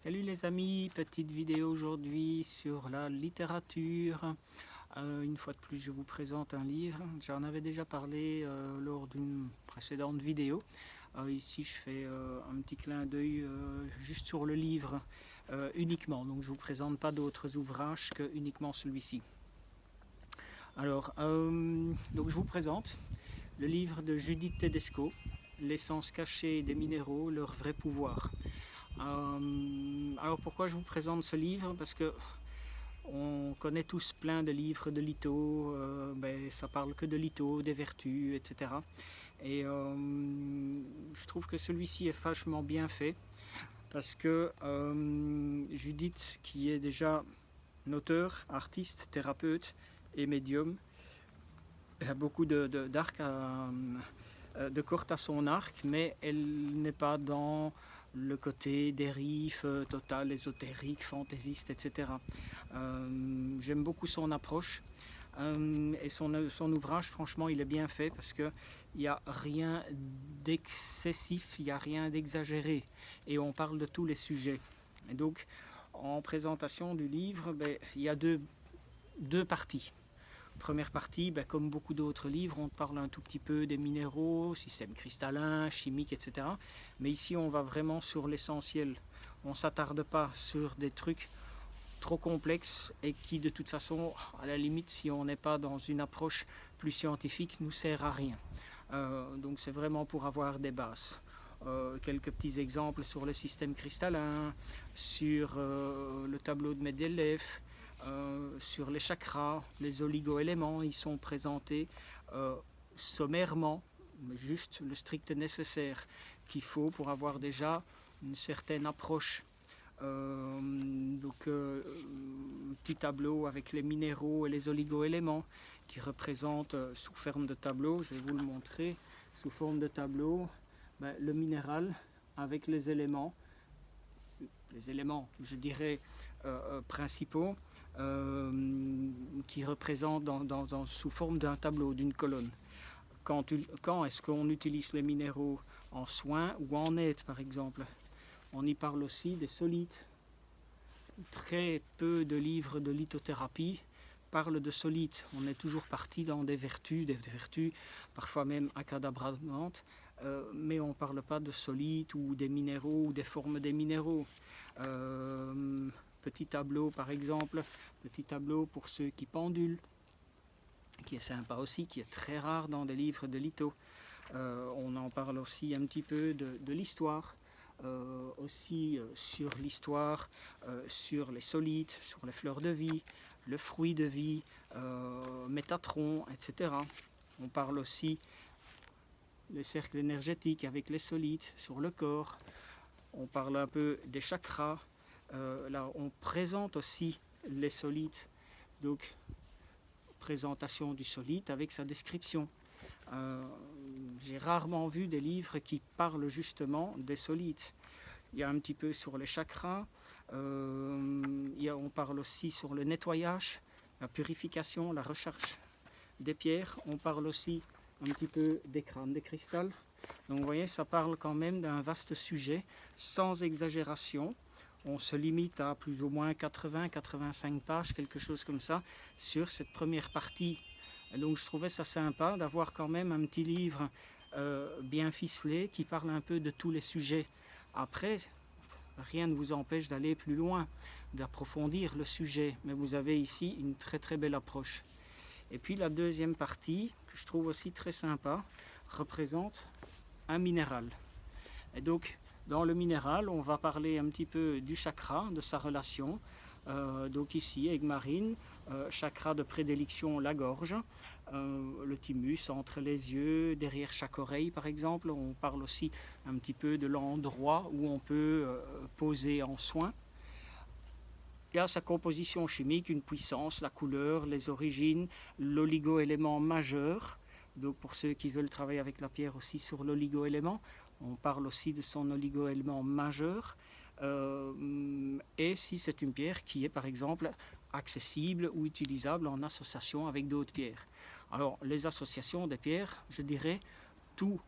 Salut les amis, petite vidéo aujourd'hui sur la littérature. Une fois de plus, je vous présente un livre. J'en avais déjà parlé lors d'une précédente vidéo. Ici, je fais un petit clin d'œil juste sur le livre uniquement. Donc, je ne vous présente pas d'autres ouvrages que uniquement celui-ci. Alors, donc je vous présente le livre de Judith Tedesco, L'essence cachée des minéraux, leur vrai pouvoir. Alors pourquoi je vous présente ce livre? Parce que on connaît tous plein de livres de litho, ça parle que de litho, des vertus, etc. Et je trouve que celui-ci est vachement bien fait parce que Judith, qui est déjà un auteur, artiste, thérapeute et médium, elle a beaucoup d'arc de cordes à son arc, mais elle n'est pas dans le côté dérive, total, ésotérique, fantaisiste, etc. J'aime beaucoup son approche et son ouvrage, franchement, il est bien fait parce qu'il n'y a rien d'excessif, il n'y a rien d'exagéré et on parle de tous les sujets. Et donc, en présentation du livre, il y a deux parties. Première partie, comme beaucoup d'autres livres, on parle un tout petit peu des minéraux, système cristallin, chimique, etc. Mais ici, on va vraiment sur l'essentiel. On ne s'attarde pas sur des trucs trop complexes et qui, de toute façon, à la limite, si on n'est pas dans une approche plus scientifique, ne nous sert à rien. Donc c'est vraiment pour avoir des bases. Quelques petits exemples sur le système cristallin, sur le tableau de Mendeleev, sur les chakras, les oligo-éléments, ils sont présentés sommairement, juste le strict nécessaire qu'il faut pour avoir déjà une certaine approche. Petit tableau avec les minéraux et les oligo-éléments qui représentent sous forme de tableau, je vais vous le montrer, sous forme de tableau, le minéral avec les éléments, je dirais, principaux, qui représentent sous forme d'un tableau, d'une colonne. Quand est-ce qu'on utilise les minéraux en soins ou en aide, par exemple? On y parle aussi des solides. Très peu de livres de lithothérapie parlent de solides. On est toujours parti dans des vertus parfois même accadabrantes, mais on ne parle pas de solides ou des minéraux ou des formes des minéraux. Petit tableau par exemple, petit tableau pour ceux qui pendulent, qui est sympa aussi, qui est très rare dans des livres de litho. On en parle aussi un petit peu de l'histoire. Aussi sur l'histoire, sur les solides, sur les fleurs de vie, le fruit de vie, Métatron, etc. On parle aussi le cercle énergétique avec les solides sur le corps. On parle un peu des chakras. Là, on présente aussi les solides. Donc, présentation du solide avec sa description. J'ai rarement vu des livres qui parlent justement des solides. Il y a un petit peu sur les chakras, on parle aussi sur le nettoyage, la purification, la recharge des pierres. On parle aussi un petit peu des crânes, des cristals. Donc vous voyez, ça parle quand même d'un vaste sujet, sans exagération. On se limite à plus ou moins 80-85 pages, quelque chose comme ça, sur cette première partie. Donc je trouvais ça sympa d'avoir quand même un petit livre bien ficelé qui parle un peu de tous les sujets. Après, rien ne vous empêche d'aller plus loin, d'approfondir le sujet, mais vous avez ici une très très belle approche. Et puis la deuxième partie, que je trouve aussi très sympa, représente un minéral. Et donc, dans le minéral, on va parler un petit peu du chakra, de sa relation. Donc ici, avec Marine, chakra de prédilection, la gorge, le thymus entre les yeux, derrière chaque oreille par exemple. On parle aussi un petit peu de l'endroit où on peut poser en soin. Il y a sa composition chimique, une puissance, la couleur, les origines, l'oligo-élément majeur. Donc pour ceux qui veulent travailler avec la pierre aussi sur l'oligo-élément, on parle aussi de son oligo-élément majeur. Et si c'est une pierre qui est par exemple accessible ou utilisable en association avec d'autres pierres. Alors les associations des pierres, je dirais, tout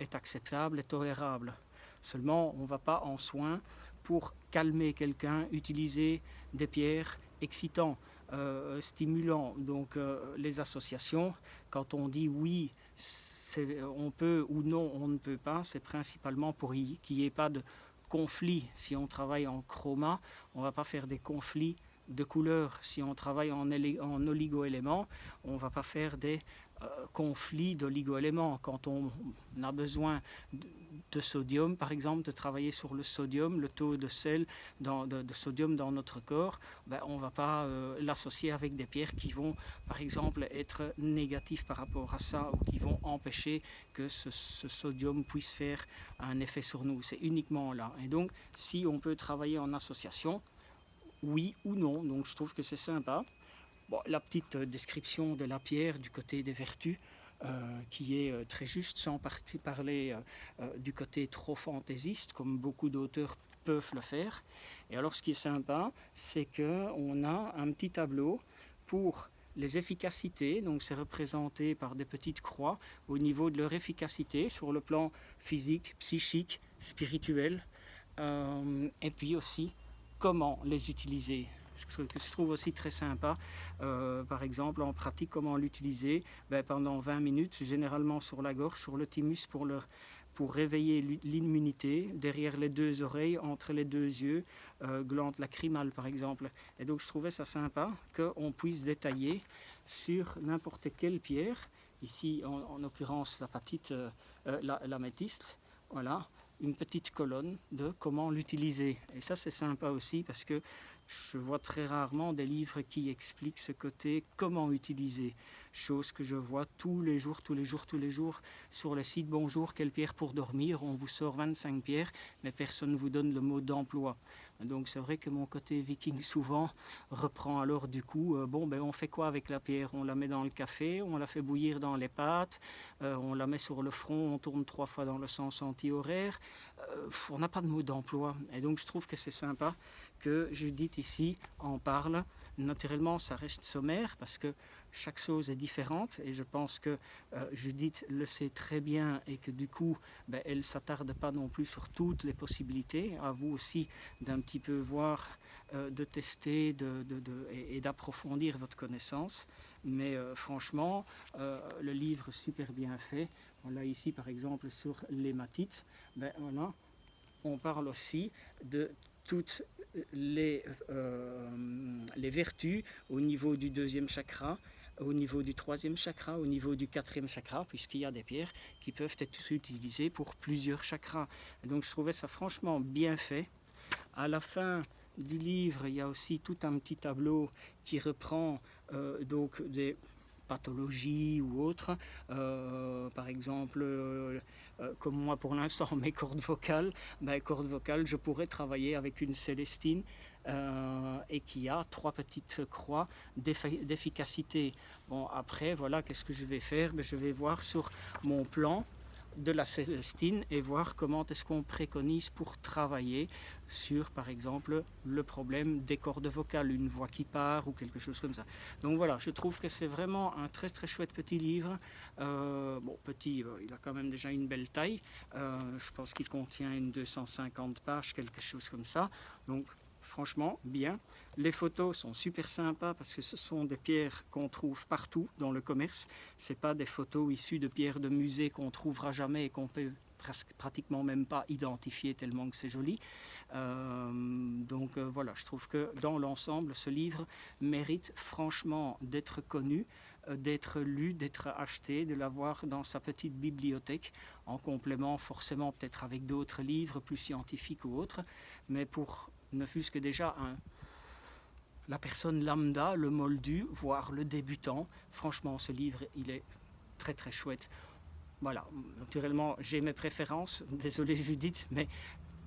est acceptable et tolérable. Seulement, on ne va pas en soin pour calmer quelqu'un, utiliser des pierres excitantes, stimulants. Donc les associations, quand on dit oui, on peut ou non, on ne peut pas, c'est principalement pour qu'il n'y ait pas de conflit. Si on travaille en chroma, on ne va pas faire des conflits de couleurs. Si on travaille en oligo-éléments, on ne va pas faire des conflits d'oligo-éléments. Quand on a besoin de sodium, par exemple, de travailler sur le sodium, le taux de sel, de sodium dans notre corps, on ne va pas l'associer avec des pierres qui vont, par exemple, être négatives par rapport à ça ou qui vont empêcher que ce sodium puisse faire un effet sur nous. C'est uniquement là. Et donc, si on peut travailler en association, oui ou non, donc je trouve que c'est sympa. Bon, la petite description de la pierre du côté des vertus, qui est très juste, sans parler du côté trop fantaisiste, comme beaucoup d'auteurs peuvent le faire. Et alors ce qui est sympa, c'est qu'on a un petit tableau pour les efficacités, donc c'est représenté par des petites croix au niveau de leur efficacité sur le plan physique, psychique, spirituel, et puis aussi comment les utiliser. Ce que je trouve aussi très sympa, par exemple en pratique comment l'utiliser pendant 20 minutes, généralement sur la gorge, sur le thymus pour réveiller l'immunité, derrière les deux oreilles, entre les deux yeux, glande lacrymale par exemple. Et donc je trouvais ça sympa qu'on puisse détailler sur n'importe quelle pierre, ici en l'occurrence l'améthyste, voilà, une petite colonne de comment l'utiliser. Et ça c'est sympa aussi parce que je vois très rarement des livres qui expliquent ce côté comment utiliser, chose que je vois tous les jours sur le site Bonjour, quelle pierre pour dormir, on vous sort 25 pierres mais personne ne vous donne le mot d'emploi. Donc c'est vrai que mon côté viking souvent reprend alors du coup, on fait quoi avec la pierre? On la met dans le café, on la fait bouillir dans les pâtes, on la met sur le front, on tourne 3 fois dans le sens anti-horaire, on n'a pas de mot d'emploi. Et donc je trouve que c'est sympa que Judith ici en parle. Naturellement ça reste sommaire parce que chaque chose est différente et je pense que Judith le sait très bien et que du coup elle ne s'attarde pas non plus sur toutes les possibilités. À vous aussi d'un petit peu voir, de tester et d'approfondir votre connaissance. Mais franchement, le livre super bien fait. Là ici par exemple sur l'hématite, voilà, on parle aussi de toutes les vertus au niveau du deuxième chakra, au niveau du troisième chakra, au niveau du quatrième chakra, puisqu'il y a des pierres qui peuvent être utilisées pour plusieurs chakras. Et donc je trouvais ça franchement bien fait. À la fin du livre, il y a aussi tout un petit tableau qui reprend donc des pathologies ou autres, par exemple comme moi pour l'instant mes cordes vocales, je pourrais travailler avec une Célestine et qui a 3 petites croix d'efficacité. Bon après voilà, qu'est-ce que je vais faire? Je vais voir sur mon plan de la Célestine et voir comment est-ce qu'on préconise pour travailler sur par exemple le problème des cordes vocales, une voix qui part ou quelque chose comme ça. Donc voilà, je trouve que c'est vraiment un très très chouette petit livre. Petit, il a quand même déjà une belle taille, je pense qu'il contient une 250 pages, quelque chose comme ça, donc franchement bien. Les photos sont super sympas parce que ce sont des pierres qu'on trouve partout dans le commerce. C'est pas des photos issues de pierres de musée qu'on trouvera jamais et qu'on peut pratiquement même pas identifier tellement que c'est joli. Voilà, je trouve que dans l'ensemble, ce livre mérite franchement d'être connu, d'être lu, d'être acheté, de l'avoir dans sa petite bibliothèque, en complément forcément peut-être avec d'autres livres plus scientifiques ou autres, mais pour ne fût-ce que déjà la personne lambda, le moldu, voire le débutant, franchement ce livre il est très très chouette. Voilà, naturellement j'ai mes préférences, désolé Judith, mais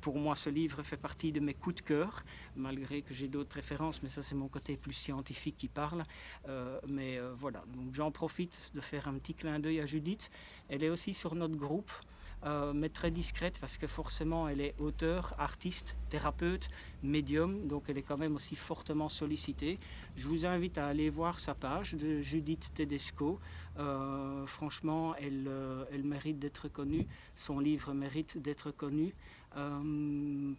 pour moi ce livre fait partie de mes coups de cœur, malgré que j'ai d'autres préférences, mais ça c'est mon côté plus scientifique qui parle. Voilà, donc j'en profite de faire un petit clin d'œil à Judith. Elle est aussi sur notre groupe, mais très discrète parce que forcément elle est auteure, artiste, thérapeute, médium, donc elle est quand même aussi fortement sollicitée. Je vous invite à aller voir sa page de Judith Tedesco. Franchement elle mérite d'être connue, son livre mérite d'être connu.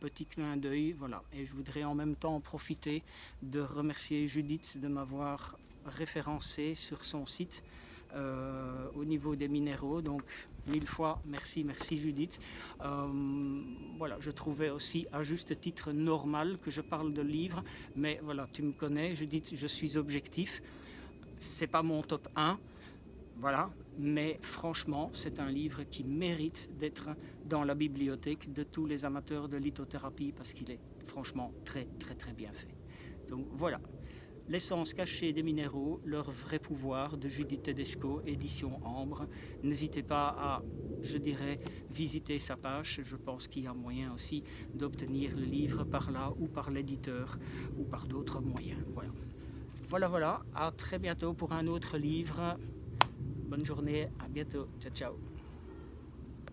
petit clin d'œil, voilà. Et je voudrais en même temps profiter de remercier Judith de m'avoir référencé sur son site au niveau des minéraux. Donc 1000 fois merci Judith. Voilà, je trouvais aussi à juste titre normal que je parle de livres, mais voilà, tu me connais Judith, je suis objectif. C'est pas mon top 1, voilà, mais franchement, c'est un livre qui mérite d'être dans la bibliothèque de tous les amateurs de lithothérapie parce qu'il est franchement très bien fait. Donc voilà, L'essence cachée des minéraux, leur vrai pouvoir de Judith Tedesco, édition Ambre. N'hésitez pas à, je dirais, visiter sa page. Je pense qu'il y a moyen aussi d'obtenir le livre par là ou par l'éditeur ou par d'autres moyens. Voilà, à très bientôt pour un autre livre. Bonne journée, à bientôt, ciao.